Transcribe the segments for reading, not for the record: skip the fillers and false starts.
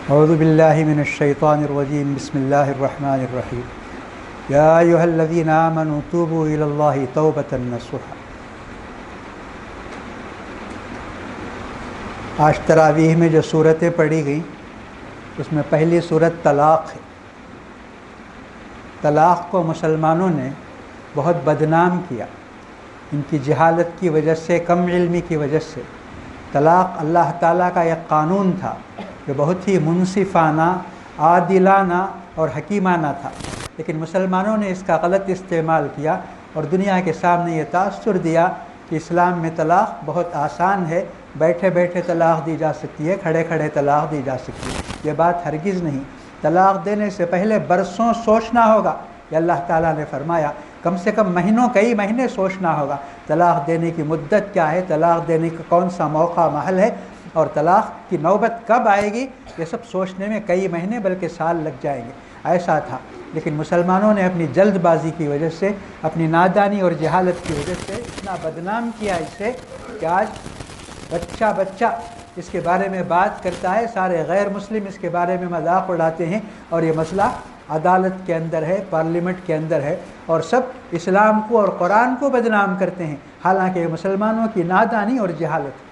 اعوذ باللہ من الشیطان الرجیم بسم اللہ الرحمن الرحیم یا ایھا الذین آمنوا توبوا الی اللہ توبۃ نصوحا۔ آج تراویح میں جو صورتیں پڑھی گئیں اس میں پہلی صورت طلاق ہے۔ طلاق کو مسلمانوں نے بہت بدنام کیا، ان کی جہالت کی وجہ سے، کم علمی کی وجہ سے۔ طلاق اللہ تعالیٰ کا ایک قانون تھا جو بہت ہی منصفانہ، عادلانہ اور حکیمانہ تھا، لیکن مسلمانوں نے اس کا غلط استعمال کیا اور دنیا کے سامنے یہ تاثر دیا کہ اسلام میں طلاق بہت آسان ہے، بیٹھے بیٹھے طلاق دی جا سکتی ہے، کھڑے کھڑے طلاق دی جا سکتی ہے۔ یہ بات ہرگز نہیں۔ طلاق دینے سے پہلے برسوں سوچنا ہوگا، یہ اللہ تعالیٰ نے فرمایا۔ کم سے کم مہینوں، کئی مہینے سوچنا ہوگا طلاق دینے کی مدت کیا ہے، طلاق دینے کا کون سا موقع محل ہے، اور طلاق کی نوبت کب آئے گی، یہ سب سوچنے میں کئی مہینے بلکہ سال لگ جائیں گے۔ ایسا تھا، لیکن مسلمانوں نے اپنی جلد بازی کی وجہ سے، اپنی نادانی اور جہالت کی وجہ سے اتنا بدنام کیا اسے کہ آج بچہ بچہ اس کے بارے میں بات کرتا ہے، سارے غیر مسلم اس کے بارے میں مذاق اڑاتے ہیں، اور یہ مسئلہ عدالت کے اندر ہے، پارلیمنٹ کے اندر ہے، اور سب اسلام کو اور قرآن کو بدنام کرتے ہیں، حالانکہ یہ مسلمانوں کی نادانی اور جہالت ہے۔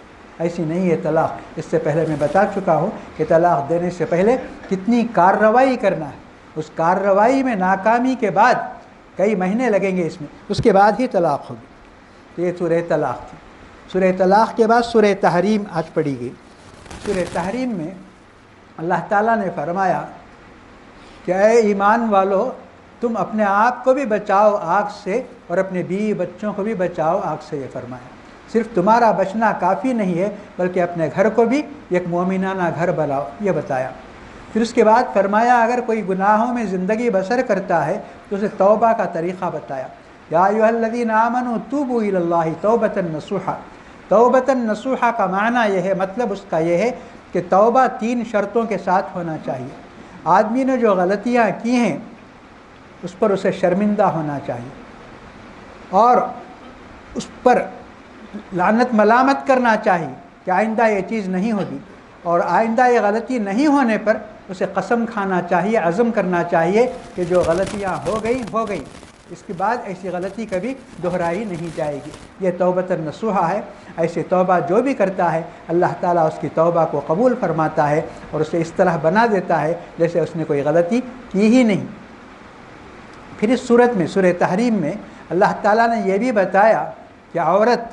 ایسی نہیں ہے طلاق۔ اس سے پہلے میں بتا چکا ہوں کہ طلاق دینے سے پہلے کتنی کارروائی کرنا ہے، اس کارروائی میں ناکامی کے بعد کئی مہینے لگیں گے، اس میں اس کے بعد ہی طلاق ہوگی۔ تو یہ سورہ طلاق تھی۔ سورہ طلاق کے بعد سورہ تحریم آج پڑھی گئی۔ سورہ تحریم میں اللہ تعالیٰ نے فرمایا کہ اے ایمان والو، تم اپنے آپ کو بھی بچاؤ آگ سے اور اپنے بیوی بچوں کو بھی بچاؤ آگ سے۔ یہ فرمایا صرف تمہارا بچنا کافی نہیں ہے، بلکہ اپنے گھر کو بھی ایک مومنانہ گھر بناؤ، یہ بتایا۔ پھر اس کے بعد فرمایا اگر کوئی گناہوں میں زندگی بسر کرتا ہے تو اسے توبہ کا طریقہ بتایا۔ یا ایھا الذین آمنوا توبوا الی اللہ توبۃ نصوحا۔ توبۃ نصوحا کا معنی یہ ہے، مطلب اس کا یہ ہے کہ توبہ 3 شرطوں کے ساتھ ہونا چاہیے۔ آدمی نے جو غلطیاں کی ہیں اس پر اسے شرمندہ ہونا چاہیے، اور اس پر لعنت ملامت کرنا چاہیے کہ آئندہ یہ چیز نہیں ہوگی، اور آئندہ یہ غلطی نہیں ہونے پر اسے قسم کھانا چاہیے، عزم کرنا چاہیے کہ جو غلطیاں ہو گئیں، اس کے بعد ایسی غلطی کبھی دہرائی نہیں جائے گی۔ یہ توبۃ نصوحا ہے۔ ایسے توبہ جو بھی کرتا ہے اللہ تعالیٰ اس کی توبہ کو قبول فرماتا ہے اور اسے اس طرح بنا دیتا ہے جیسے اس نے کوئی غلطی کی ہی نہیں۔ پھر اس صورت میں، سورہ تحریم میں، اللہ تعالیٰ نے یہ بھی بتایا کہ عورت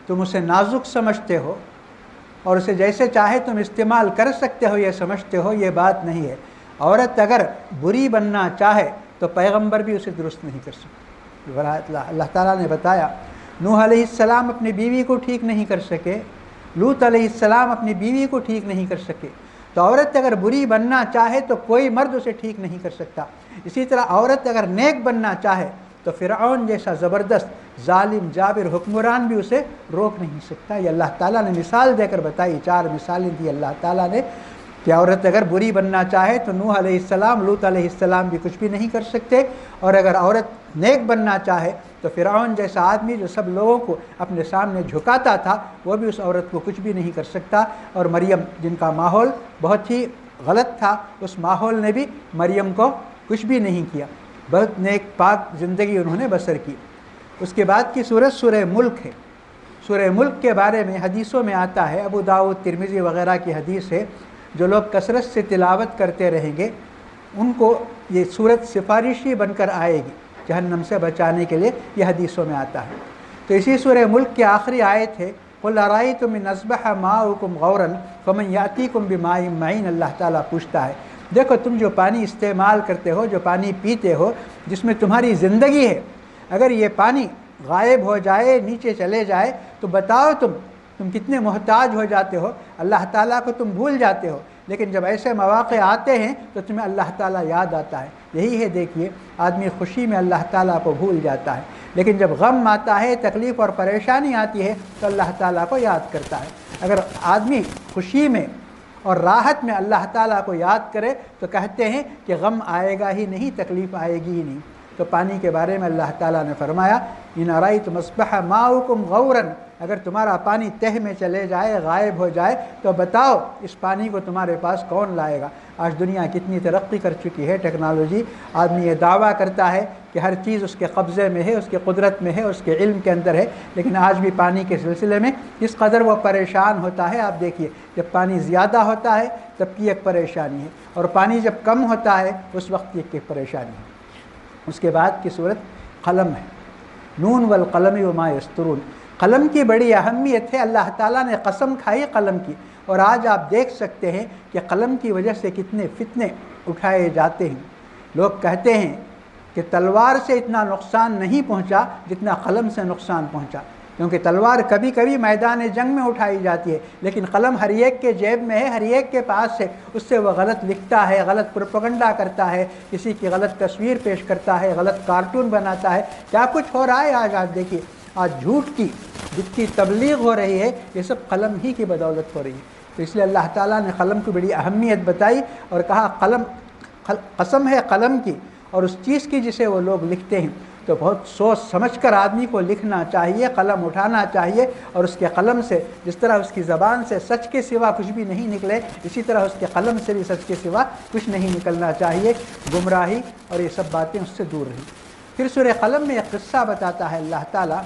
تم اسے نازک سمجھتے ہو اور اسے جیسے چاہے تم استعمال کر سکتے ہو، یہ سمجھتے ہو، یہ بات نہیں ہے۔ عورت اگر بری بننا چاہے تو پیغمبر بھی اسے درست نہیں کر سکتے۔ اللہ تعالیٰ نے بتایا نوح علیہ السلام اپنی بیوی کو ٹھیک نہیں کر سکے، لوط علیہ السلام اپنی بیوی کو ٹھیک نہیں کر سکے، تو عورت اگر بری بننا چاہے تو کوئی مرد اسے ٹھیک نہیں کر سکتا۔ اسی طرح عورت اگر نیک بننا چاہے تو فرعون جیسا زبردست ظالم جابر حکمران بھی اسے روک نہیں سکتا۔ یہ اللہ تعالیٰ نے مثال دے کر بتائی، 4 مثالیں دی اللہ تعالیٰ نے کہ عورت اگر بری بننا چاہے تو نوح علیہ السلام، لوط علیہ السلام بھی کچھ بھی نہیں کر سکتے، اور اگر عورت نیک بننا چاہے تو فرعون جیسا آدمی جو سب لوگوں کو اپنے سامنے جھکاتا تھا، وہ بھی اس عورت کو کچھ بھی نہیں کر سکتا۔ اور مریم جن کا ماحول بہت ہی غلط تھا، اس ماحول نے بھی مریم کو کچھ بھی نہیں کیا، بہت نیک پاک زندگی انہوں نے بسر کی۔ اس کے بعد کی سورت سورہ ملک ہے۔ سورہ ملک کے بارے میں حدیثوں میں آتا ہے، ابو داؤد، ترمذی وغیرہ کی حدیث ہے، جو لوگ کثرت سے تلاوت کرتے رہیں گے ان کو یہ سورت سفارشی بن کر آئے گی جہنم سے بچانے کے لیے، یہ حدیثوں میں آتا ہے۔ تو اسی سورہ ملک کی آخری آیت ہے قُلْ أَرَأَيْتُمْ إِنْ أَصْبَحَ مَاؤُكُمْ غَوْرًا فَمَنْ يَأْتِيكُمْ بِمَاءٍ مَعِينٍ۔ اللہ تعالیٰ پوچھتا ہے دیکھو تم جو پانی استعمال کرتے ہو، جو پانی پیتے ہو، جس میں تمہاری زندگی ہے، اگر یہ پانی غائب ہو جائے، نیچے چلے جائے تو بتاؤ تم کتنے محتاج ہو جاتے ہو، اللہ تعالیٰ کو تم بھول جاتے ہو، لیکن جب ایسے مواقع آتے ہیں تو تمہیں اللہ تعالیٰ یاد آتا ہے۔ یہی ہے، دیکھیے آدمی خوشی میں اللہ تعالیٰ کو بھول جاتا ہے، لیکن جب غم آتا ہے، تکلیف اور پریشانی آتی ہے تو اللہ تعالیٰ کو یاد کرتا ہے۔ اگر آدمی خوشی میں اور راحت میں اللہ تعالیٰ کو یاد کرے تو کہتے ہیں کہ غم آئے گا ہی نہیں، تکلیف آئے گی ہی نہیں۔ تو پانی کے بارے میں اللہ تعالیٰ نے فرمایا ان ارأیتم اصبح ماؤکم غورا، اگر تمہارا پانی تہ میں چلے جائے، غائب ہو جائے، تو بتاؤ اس پانی کو تمہارے پاس کون لائے گا؟ آج دنیا کتنی ترقی کر چکی ہے، ٹیکنالوجی، آدمی یہ دعویٰ کرتا ہے کہ ہر چیز اس کے قبضے میں ہے، اس کے قدرت میں ہے، اس کے علم کے اندر ہے، لیکن آج بھی پانی کے سلسلے میں اس قدر وہ پریشان ہوتا ہے۔ آپ دیکھیے جب پانی زیادہ ہوتا ہے تب کی ایک پریشانی ہے، اور پانی جب کم ہوتا ہے اس وقت کی ایک پریشانی ہے۔ اس کے بعد کی صورت قلم ہے، نون والقلم وما یسطرون۔ قلم کی بڑی اہمیت ہے، اللہ تعالیٰ نے قسم کھائی قلم کی، اور آج آپ دیکھ سکتے ہیں کہ قلم کی وجہ سے کتنے فتنے اٹھائے جاتے ہیں۔ لوگ کہتے ہیں کہ تلوار سے اتنا نقصان نہیں پہنچا جتنا قلم سے نقصان پہنچا، کیونکہ تلوار کبھی کبھی میدان جنگ میں اٹھائی جاتی ہے، لیکن قلم ہر ایک کے جیب میں ہے، ہر ایک کے پاس ہے، اس سے وہ غلط لکھتا ہے، غلط پروپیگنڈا کرتا ہے، کسی کی غلط تصویر پیش کرتا ہے، غلط کارٹون بناتا ہے، کیا کچھ ہو رہا ہے آج۔ آپ دیکھیے آج جھوٹ کی جتنی تبلیغ ہو رہی ہے یہ سب قلم ہی کی بدولت ہو رہی ہے۔ تو اس لیے اللہ تعالیٰ نے قلم کی بڑی اہمیت بتائی اور کہا قلم، قسم ہے قلم کی اور اس چیز کی جسے وہ لوگ لکھتے ہیں۔ تو بہت سوچ سمجھ کر آدمی کو لکھنا چاہیے، قلم اٹھانا چاہیے، اور اس کے قلم سے جس طرح اس کی زبان سے سچ کے سوا کچھ بھی نہیں نکلے، اسی طرح اس کے قلم سے بھی سچ کے سوا کچھ نہیں نکلنا چاہیے، گمراہی اور یہ سب باتیں اس سے دور رہیں۔ پھر سورہ قلم میں ایک قصہ بتاتا ہے اللہ تعالیٰ،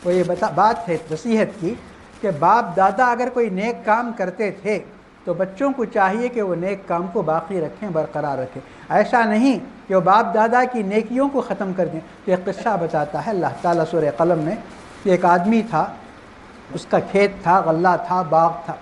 وہ یہ بات ہے نصیحت کی کہ باپ دادا اگر کوئی نیک کام کرتے تھے تو بچوں کو چاہیے کہ وہ نیک کام کو باقی رکھیں، برقرار رکھیں، ایسا نہیں کہ وہ باپ دادا کی نیکیوں کو ختم کر دیں۔ تو ایک قصہ بتاتا ہے اللہ تعالیٰ سورہ قلم میں کہ ایک آدمی تھا، اس کا کھیت تھا، غلہ تھا، باغ تھا،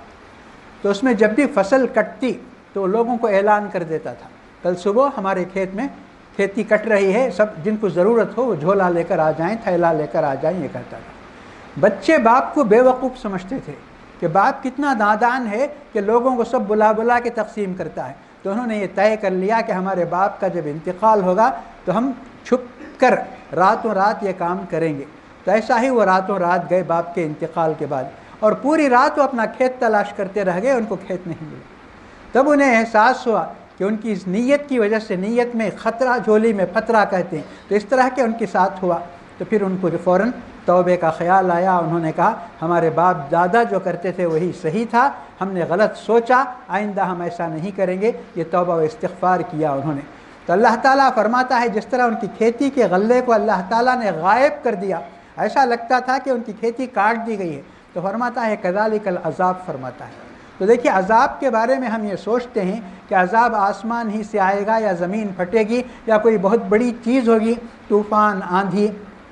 تو اس میں جب بھی فصل کٹتی تو لوگوں کو اعلان کر دیتا تھا کل صبح ہمارے کھیت میں کھیتی کٹ رہی ہے، سب جن کو ضرورت ہو وہ جھولا لے کر آ جائیں، تھیلا لے کر آ جائیں، یہ کہتا تھا۔ بچے باپ کو بے وقوف سمجھتے تھے کہ باپ کتنا نادان ہے کہ لوگوں کو سب بلا بلا کے تقسیم کرتا ہے، تو انہوں نے یہ طے کر لیا کہ ہمارے باپ کا جب انتقال ہوگا تو ہم چھپ کر راتوں رات یہ کام کریں گے۔ تو ایسا ہی وہ راتوں رات گئے باپ کے انتقال کے بعد، اور پوری رات وہ اپنا کھیت تلاش کرتے رہ گئے، ان کو کھیت نہیں ملا۔ تب انہیں احساس ہوا کہ ان کی اس نیت کی وجہ سے، نیت میں خطرہ جھولی میں پتھرا کہتے ہیں، تو اس طرح کے ان کے ساتھ ہوا۔ تو پھر ان کو فوراً توبے کا خیال آیا، انہوں نے کہا ہمارے باپ دادا جو کرتے تھے وہی صحیح تھا، ہم نے غلط سوچا، آئندہ ہم ایسا نہیں کریں گے، یہ توبہ و استغفار کیا انہوں نے۔ تو اللہ تعالیٰ فرماتا ہے جس طرح ان کی کھیتی کے غلے کو اللہ تعالیٰ نے غائب کر دیا، ایسا لگتا تھا کہ ان کی کھیتی کاٹ دی گئی ہے، تو فرماتا ہے کذالک العذاب فرماتا ہے۔ تو دیکھیے عذاب کے بارے میں ہم یہ سوچتے ہیں کہ عذاب آسمان ہی سے آئے گا، یا زمین پھٹے گی، یا کوئی بہت بڑی چیز ہوگی، طوفان، آندھی،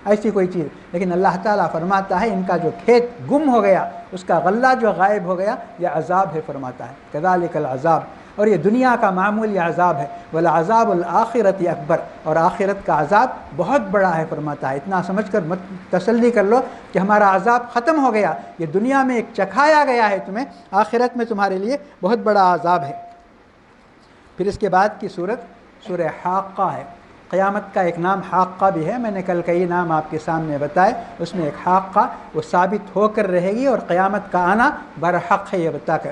ایسی کوئی چیز، لیکن اللہ تعالیٰ فرماتا ہے ان کا جو کھیت گم ہو گیا، اس کا غلہ جو غائب ہو گیا، یہ عذاب ہے فرماتا ہے کذالک العذاب۔ اور یہ دنیا کا معمولی عذاب ہے، وَلَعَذَابُ الْآخِرَةِ اکبر، اور آخرت کا عذاب بہت بڑا ہے فرماتا ہے۔ اتنا سمجھ کر مت تسلی کر لو کہ ہمارا عذاب ختم ہو گیا، یہ دنیا میں ایک چکھایا گیا ہے تمہیں، آخرت میں تمہارے لیے بہت بڑا عذاب ہے۔ پھر اس کے بعد کی سورت سورہ حاقہ ہے۔ قیامت کا ایک نام حاقہ بھی ہے، میں نے کل کئی نام آپ کے سامنے بتائے، اس میں ایک حاقہ وہ ثابت ہو کر رہے گی، اور قیامت کا آنا برحق ہے یہ بتا کر۔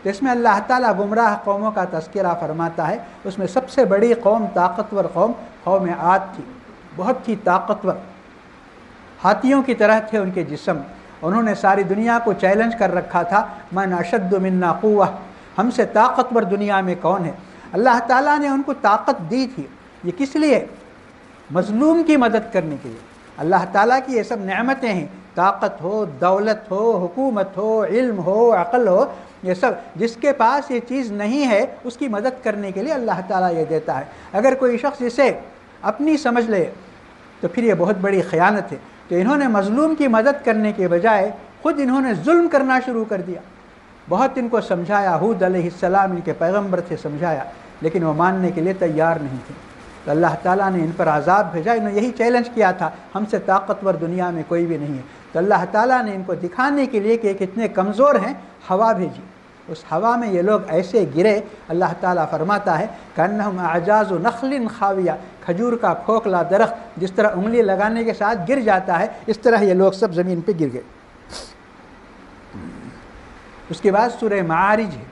تو اس میں اللہ تعالیٰ گمراہ قوموں کا تذکرہ فرماتا ہے، اس میں سب سے بڑی قوم، طاقتور قوم، قوم عاد تھی، بہت ہی طاقتور، ہاتھیوں کی طرح تھے ان کے جسم، انہوں نے ساری دنیا کو چیلنج کر رکھا تھا، من اشد منا قوہ، ہم سے طاقتور دنیا میں کون ہے۔ اللہ تعالیٰ نے ان کو طاقت دی تھی، یہ کس لیے؟ مظلوم کی مدد کرنے کے لیے۔ اللہ تعالیٰ کی یہ سب نعمتیں ہیں، طاقت ہو، دولت ہو، حکومت ہو، علم ہو، عقل ہو، یہ سب جس کے پاس یہ چیز نہیں ہے اس کی مدد کرنے کے لیے اللہ تعالیٰ یہ دیتا ہے۔ اگر کوئی شخص اسے اپنی سمجھ لے تو پھر یہ بہت بڑی خیانت ہے۔ تو انہوں نے مظلوم کی مدد کرنے کے بجائے خود انہوں نے ظلم کرنا شروع کر دیا۔ بہت ان کو سمجھایا، ہود علیہ السلام ان کے پیغمبر تھے، سمجھایا، لیکن وہ ماننے کے لیے تیار نہیں تھے۔ تو اللہ تعالیٰ نے ان پر عذاب بھیجا، انہوں نے یہی چیلنج کیا تھا، ہم سے طاقتور دنیا میں کوئی بھی نہیں ہے۔ تو اللہ تعالیٰ نے ان کو دکھانے کے لیے کہ کتنے کمزور ہیں، ہوا بھیجی، اس ہوا میں یہ لوگ ایسے گرے، اللہ تعالیٰ فرماتا ہے کأنہم اعجاز نخل خاویہ، کھجور کا کھوکھلا درخت جس طرح انگلی لگانے کے ساتھ گر جاتا ہے، اس طرح یہ لوگ سب زمین پہ گر گئے۔ اس کے بعد سورہ معارج ہے،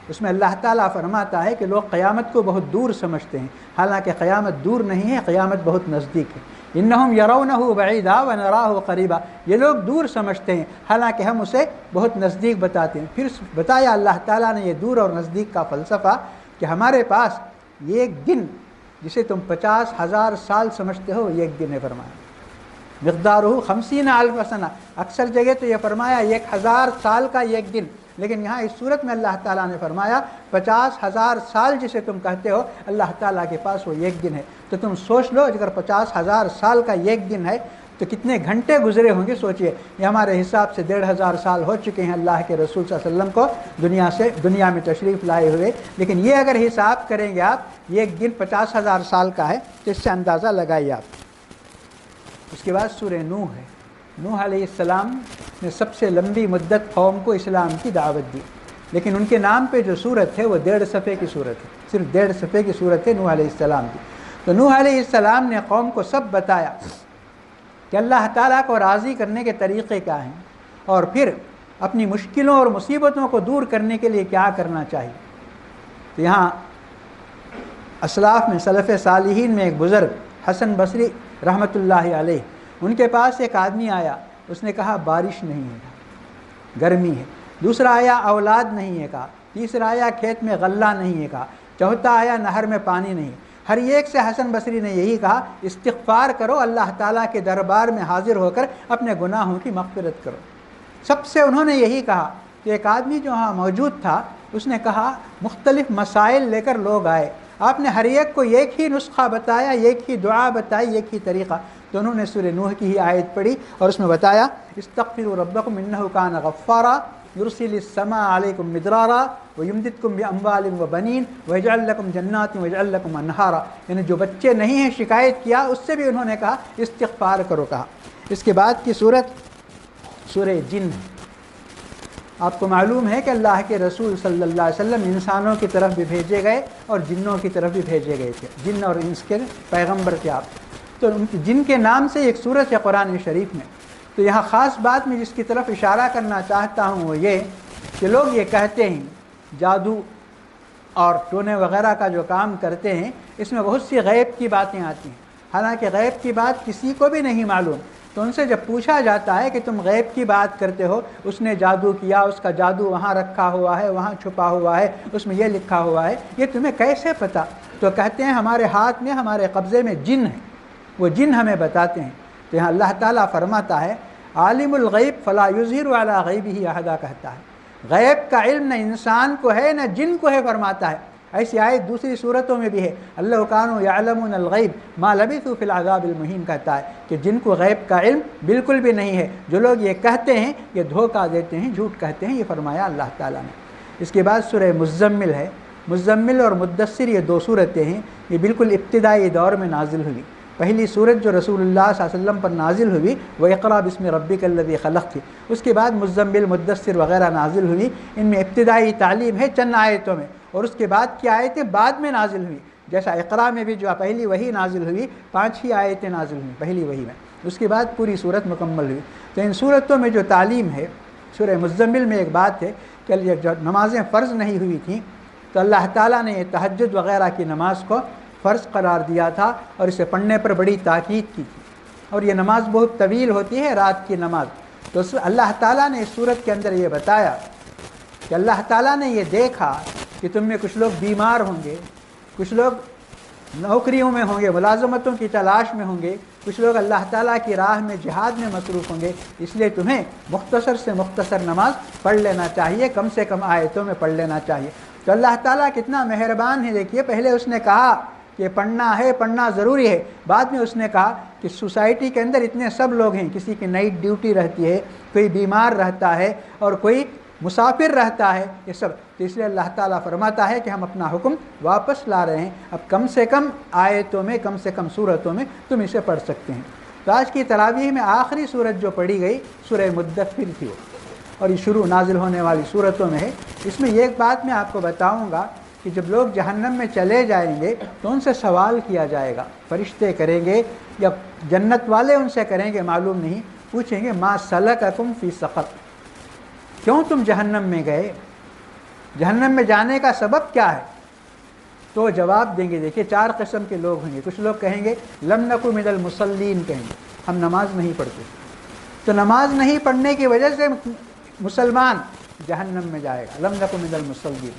اس میں اللہ تعالیٰ فرماتا ہے کہ لوگ قیامت کو بہت دور سمجھتے ہیں، حالانکہ قیامت دور نہیں ہے، قیامت بہت نزدیک ہے۔ انہم یرونہ بعیدا ونراہ قریبا، یہ لوگ دور سمجھتے ہیں حالانکہ ہم اسے بہت نزدیک بتاتے ہیں۔ پھر بتایا اللہ تعالیٰ نے یہ دور اور نزدیک کا فلسفہ کہ ہمارے پاس یہ ایک دن جسے تم 50,000 سال سمجھتے ہو، یہ ایک دن ہے، فرمایا مقدارہ 50,000 سنہ۔ اکثر جگہ تو یہ فرمایا 1,000 سال کا ایک دن، لیکن یہاں اس صورت میں اللہ تعالیٰ نے فرمایا 50,000 سال جسے تم کہتے ہو، اللہ تعالیٰ کے پاس وہ ایک دن ہے۔ تو تم سوچ لو اگر 50,000 سال کا ایک دن ہے تو کتنے گھنٹے گزرے ہوں گے، سوچئے۔ یہ ہمارے حساب سے 1,500 سال ہو چکے ہیں اللہ کے رسول صلی اللہ علیہ وسلم کو دنیا میں تشریف لائے ہوئے، لیکن یہ اگر حساب کریں گے آپ ایک دن 50,000 سال کا ہے تو اس سے اندازہ لگائیے آپ۔ اس کے بعد سورہ نوح ہے۔ نوح علیہ السلام نے سب سے لمبی مدت قوم کو اسلام کی دعوت دی، لیکن ان کے نام پہ جو صورت ہے وہ 1.5 صفحے کی صورت ہے، صرف 1.5 صفحے کی صورت ہے نوح علیہ السلام کی۔ تو نوح علیہ السلام نے قوم کو سب بتایا کہ اللہ تعالیٰ کو راضی کرنے کے طریقے کیا ہیں، اور پھر اپنی مشکلوں اور مصیبتوں کو دور کرنے کے لیے کیا کرنا چاہیے۔ تو یہاں اسلاف میں سلف صالحین میں ایک بزرگ حسن بصری رحمۃ اللہ علیہ، ان کے پاس ایک آدمی آیا، اس نے کہا بارش نہیں ہے، گرمی ہے۔ دوسرا آیا اولاد نہیں ہے کہا، تیسرا آیا کھیت میں غلہ نہیں ہے کہا، چوتھا آیا نہر میں پانی نہیں۔ ہر ایک سے حسن بصری نے یہی کہا استغفار کرو، اللہ تعالیٰ کے دربار میں حاضر ہو کر اپنے گناہوں کی مغفرت کرو۔ سب سے انہوں نے یہی کہا کہ ایک آدمی جو وہاں موجود تھا اس نے کہا مختلف مسائل لے کر لوگ آئے، آپ نے ہر ایک کو ایک ہی نسخہ بتایا، ایک ہی دعا بتائی، ایک ہی طریقہ۔ تو انہوں نے سورہ نوح کی ہی آیت پڑھی اور اس میں بتایا استغفروا ربکم انہ کان غفارا یرسل السماء علیکم مدرارا ویمددکم باموال وبنین ویجعل لکم جنات ویجعل لکم انہارا، یعنی جو بچے نہیں ہیں شکایت کیا اس سے بھی انہوں نے کہا استغفار کرو کہا۔ اس کے بعد کی صورت سورہ جن ہے۔ آپ کو معلوم ہے کہ اللہ کے رسول صلی اللہ علیہ وسلم انسانوں کی طرف بھی بھیجے گئے اور جنوں کی طرف بھی بھیجے گئے تھے، جن اور انس کے پیغمبر تھے آپ۔ تو جن کے نام سے ایک صورت ہے قرآن شریف میں۔ تو یہاں خاص بات میں جس کی طرف اشارہ کرنا چاہتا ہوں وہ یہ کہ لوگ یہ کہتے ہیں جادو اور ٹونے وغیرہ کا جو کام کرتے ہیں اس میں بہت سی غیب کی باتیں آتی ہیں، حالانکہ غیب کی بات کسی کو بھی نہیں معلوم۔ تو ان سے جب پوچھا جاتا ہے کہ تم غیب کی بات کرتے ہو، اس نے جادو کیا، اس کا جادو وہاں رکھا ہوا ہے، وہاں چھپا ہوا ہے، اس میں یہ لکھا ہوا ہے، یہ تمہیں کیسے پتہ؟ تو کہتے ہیں ہمارے ہاتھ میں، ہمارے قبضے میں جن ہے، وہ جن ہمیں بتاتے ہیں۔ تو یہاں اللہ تعالیٰ فرماتا ہے عالم الغیب فلا یظہر علی غیبہ احدا، کہتا ہے غیب کا علم نہ انسان کو ہے نہ جن کو ہے، فرماتا ہے۔ ایسی آیت دوسری صورتوں میں بھی ہے، اللہ کانوا یعلمون الغیب ما لبثوا فی العذاب المہین، کہتا ہے کہ جن کو غیب کا علم بالکل بھی نہیں ہے، جو لوگ یہ کہتے ہیں یہ دھوکہ دیتے ہیں، جھوٹ کہتے ہیں، یہ فرمایا اللہ تعالیٰ نے۔ اس کے بعد سورہ مزمل ہے۔ مزمل اور مدثر یہ دو صورتیں ہیں، یہ بالکل ابتدائی دور میں نازل ہوئی۔ پہلی صورت جو رسول اللہ صلی اللہ علیہ وسلم پر نازل ہوئی وہ اقرأ باسم ربک الذی خلق تھی، اس کے بعد مزمل، مدثر وغیرہ نازل ہوئی۔ ان میں ابتدائی تعلیم ہے چند آیتوں میں، اور اس کے بعد کی آیتیں بعد میں نازل ہوئی، جیسا اقرأ میں بھی جو پہلی وحی نازل ہوئی 5 ہی آیتیں نازل ہوئیں پہلی وحی میں، اس کے بعد پوری صورت مکمل ہوئی۔ تو ان صورتوں میں جو تعلیم ہے، سورہ مزمل میں ایک بات ہے کہ جب نمازیں فرض نہیں ہوئی تھیں تو اللہ تعالیٰ نے یہ تہجد وغیرہ کی نماز کو فرض قرار دیا تھا اور اسے پڑھنے پر بڑی تاکید کی تھی، اور یہ نماز بہت طویل ہوتی ہے، رات کی نماز۔ تو اللہ تعالیٰ نے اس صورت کے اندر یہ بتایا کہ اللہ تعالیٰ نے یہ دیکھا کہ تم میں کچھ لوگ بیمار ہوں گے، کچھ لوگ نوکریوں میں ہوں گے، ملازمتوں کی تلاش میں ہوں گے، کچھ لوگ اللہ تعالیٰ کی راہ میں جہاد میں مصروف ہوں گے، اس لیے تمہیں مختصر سے مختصر نماز پڑھ لینا چاہیے، کم سے کم آیتوں میں پڑھ لینا چاہیے۔ تو اللہ تعالیٰ کتنا مہربان ہے، دیکھیے پہلے اس نے کہا کہ پڑھنا ہے، پڑھنا ضروری ہے، بعد میں اس نے کہا کہ سوسائٹی کے اندر اتنے سب لوگ ہیں، کسی کی نائٹ ڈیوٹی رہتی ہے، کوئی بیمار رہتا ہے اور کوئی مسافر رہتا ہے، یہ سب، تو اس لیے اللہ تعالیٰ فرماتا ہے کہ ہم اپنا حکم واپس لا رہے ہیں، اب کم سے کم آیتوں میں، کم سے کم صورتوں میں تم اسے پڑھ سکتے ہیں۔ تو آج کی تراویح میں آخری صورت جو پڑھی گئی سورہ مدثر تھی، اور یہ شروع نازل ہونے والی صورتوں میں ہے۔ اس میں ایک بات میں آپ کو بتاؤں گا کہ جب لوگ جہنم میں چلے جائیں گے تو ان سے سوال کیا جائے گا، فرشتے کریں گے یا جنت والے ان سے کریں گے معلوم نہیں، پوچھیں گے ما سلککم فی سقر، کیوں تم جہنم میں گئے؟ جہنم میں جانے کا سبب کیا ہے؟ تو جواب دیں گے، دیکھیے 4 قسم کے لوگ ہوں گے. کچھ لوگ کہیں گے لم نکو من المصلین، کہیں گے ہم نماز نہیں پڑھتے. تو نماز نہیں پڑھنے کی وجہ سے مسلمان جہنم میں جائے گا. لم نکو من المصلین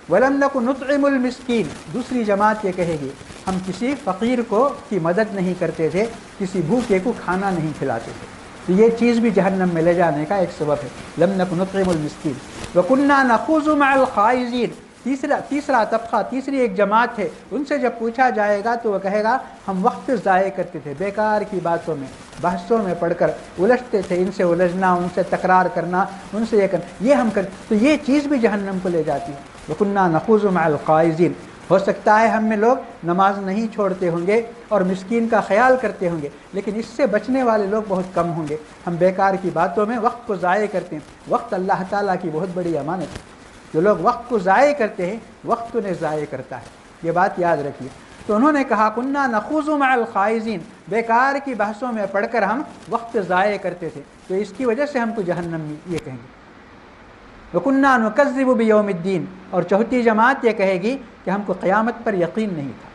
ولم نکو نطعم المسکین. دوسری جماعت یہ کہے گی ہم کسی فقیر کو کی مدد نہیں کرتے تھے، کسی بھوکے کو کھانا نہیں کھلاتے تھے. تو یہ چیز بھی جہنم میں لے جانے کا ایک سبب ہے. لم نکو نطعم المسکین وکننا نخوض مع الخائضین. تیسرا طبقہ، تیسری ایک جماعت ہے، ان سے جب پوچھا جائے گا تو وہ کہے گا ہم وقت ضائع کرتے تھے، بیکار کی باتوں میں، بحثوں میں پڑھ کر الجھتے تھے، ان سے الجھنا، ان سے تکرار کرنا، ان سے یہ کرنا، یہ ہم کرتے. تو یہ چیز بھی جہنم کو لے جاتی ہے. وَكُنَّا نَخُوضُ مَعَ الْخَائِضِينَ. ہو سکتا ہے ہم میں لوگ نماز نہیں چھوڑتے ہوں گے اور مسکین کا خیال کرتے ہوں گے، لیکن اس سے بچنے والے لوگ بہت کم ہوں گے. ہم بیکار کی باتوں میں وقت کو ضائع کرتے ہیں. وقت اللہ تعالیٰ کی بہت بڑی امانت ہے. جو لوگ وقت کو ضائع کرتے ہیں وقت انہیں ضائع کرتا ہے. یہ بات یاد رکھیے. تو انہوں نے کہا کننا نخوض مع الخائضین، بیکار کی بحثوں میں پڑھ کر ہم وقت ضائع کرتے تھے، تو اس کی وجہ سے ہم کو جہنم میں یہ کہیں گے. وکننا نکذب بیوم الدین. اور چوتھی جماعت یہ کہے گی کہ ہم کو قیامت پر یقین نہیں تھا.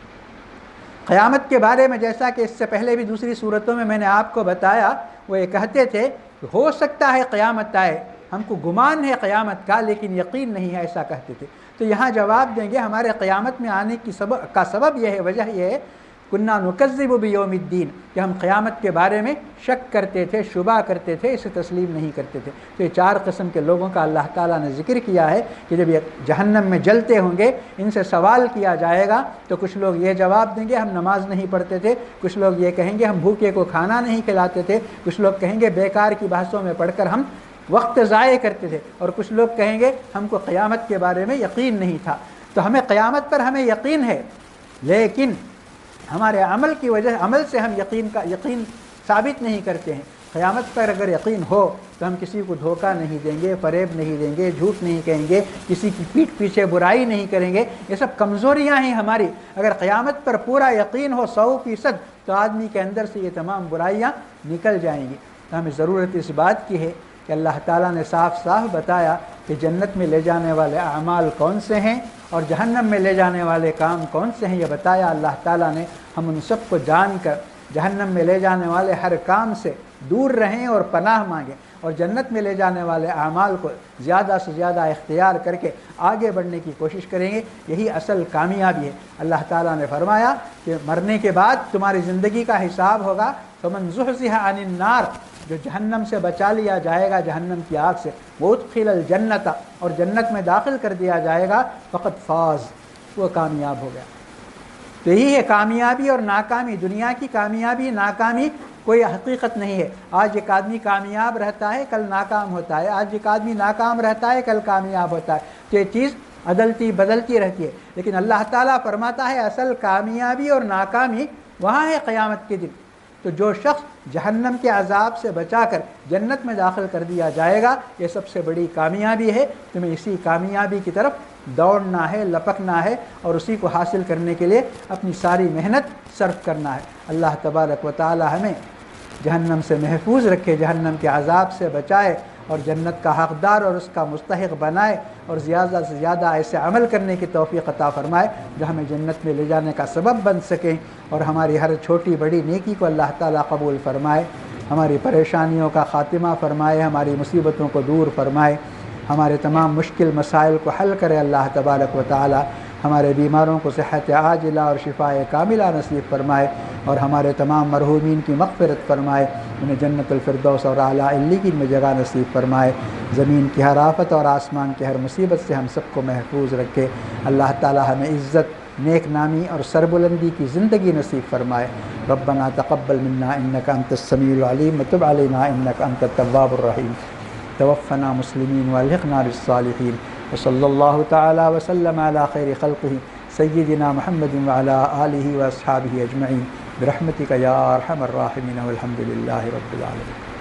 قیامت کے بارے میں جیسا کہ اس سے پہلے بھی دوسری صورتوں میں نے آپ کو بتایا، وہ یہ کہتے تھے کہ ہو سکتا ہے قیامت آئے، ہم کو گمان ہے قیامت کا لیکن یقین نہیں ہے، ایسا کہتے تھے. تو یہاں جواب دیں گے ہمارے قیامت میں آنے کی سبب یہ ہے، وجہ یہ ہے کننا نکذب بیوم الدین، کہ ہم قیامت کے بارے میں شک کرتے تھے، شبہ کرتے تھے، اسے تسلیم نہیں کرتے تھے. تو یہ 4 قسم کے لوگوں کا اللہ تعالیٰ نے ذکر کیا ہے کہ جب یہ جہنم میں جلتے ہوں گے، ان سے سوال کیا جائے گا تو کچھ لوگ یہ جواب دیں گے ہم نماز نہیں پڑھتے تھے، کچھ لوگ یہ کہیں گے ہم بھوکے کو کھانا نہیں کھلاتے تھے، کچھ لوگ کہیں گے بیکار کی بحثوں میں پڑھ کر ہم وقت ضائع کرتے تھے، اور کچھ لوگ کہیں گے ہم کو قیامت کے بارے میں یقین نہیں تھا. تو ہمیں قیامت پر ہمیں یقین ہے، لیکن ہمارے عمل کی وجہ، عمل سے ہم یقین ثابت نہیں کرتے ہیں. قیامت پر اگر یقین ہو تو ہم کسی کو دھوکہ نہیں دیں گے، فریب نہیں دیں گے، جھوٹ نہیں کہیں گے، کسی کی پیٹھ پیچھے برائی نہیں کریں گے. یہ سب کمزوریاں ہیں ہماری. اگر قیامت پر پورا یقین ہو 100% تو آدمی کے اندر سے یہ تمام برائیاں نکل جائیں گی. تو ہمیں ضرورت اس بات کی ہے کہ اللہ تعالیٰ نے صاف صاف بتایا کہ جنت میں لے جانے والے اعمال کون سے ہیں اور جہنم میں لے جانے والے کام کون سے ہیں. یہ بتایا اللہ تعالیٰ نے. ہم ان سب کو جان کر جہنم میں لے جانے والے ہر کام سے دور رہیں اور پناہ مانگیں، اور جنت میں لے جانے والے اعمال کو زیادہ سے زیادہ اختیار کر کے آگے بڑھنے کی کوشش کریں گے. یہی اصل کامیابی ہے. اللہ تعالیٰ نے فرمایا کہ مرنے کے بعد تمہاری زندگی کا حساب ہوگا. فمن زحزح عن النار، جو جہنم سے بچا لیا جائے گا، جہنم کی آگ سے، وادخل الجنت، اور جنت میں داخل کر دیا جائے گا، فقد فاز، وہ کامیاب ہو گیا. تو یہی ہے کامیابی اور ناکامی. دنیا کی کامیابی ناکامی کوئی حقیقت نہیں ہے. آج ایک آدمی کامیاب رہتا ہے، کل ناکام ہوتا ہے، آج ایک آدمی ناکام رہتا ہے، کل کامیاب ہوتا ہے. تو یہ چیز عدلتی بدلتی رہتی ہے. لیکن اللہ تعالیٰ فرماتا ہے اصل کامیابی اور ناکامی وہاں ہے قیامت کے دن. تو جو شخص جہنم کے عذاب سے بچا کر جنت میں داخل کر دیا جائے گا، یہ سب سے بڑی کامیابی ہے. تمہیں اسی کامیابی کی طرف دوڑنا ہے، لپکنا ہے، اور اسی کو حاصل کرنے کے لیے اپنی ساری محنت صرف کرنا ہے. اللہ تبارک و تعالی ہمیں جہنم سے محفوظ رکھے، جہنم کے عذاب سے بچائے، اور جنت کا حقدار اور اس کا مستحق بنائے، اور زیادہ سے زیادہ ایسے عمل کرنے کی توفیق عطا فرمائے جو ہمیں جنت میں لے جانے کا سبب بن سکیں، اور ہماری ہر چھوٹی بڑی نیکی کو اللہ تعالیٰ قبول فرمائے، ہماری پریشانیوں کا خاتمہ فرمائے، ہماری مصیبتوں کو دور فرمائے، ہمارے تمام مشکل مسائل کو حل کرے اللہ تبارک و تعالیٰ، ہمارے بیماروں کو صحت عاجلہ اور شفاء کاملہ نصیب فرمائے، اور ہمارے تمام مرحومین کی مغفرت فرمائے، انہیں جنت الفردوس اور اعلیٰ علیین میں جگہ نصیب فرمائے. زمین کی ہر آفت اور آسمان کی ہر مصیبت سے ہم سب کو محفوظ رکھے. اللہ تعالیٰ ہمیں عزت، نیک نامی اور سربلندی کی زندگی نصیب فرمائے. ربنا تقبل منا انک انت السمیع العلیم وتب علینا انک انت التواب الرحیم. توفنا مسلمین والحقنا بالصالحین. وصلی اللہ تعالی وسلم علی خیر خلقہ سیدنا محمد وعلی آلہ واصحابہ اجمعین برحمتک یا ارحم الراحمین والحمد للہ رب العالمین.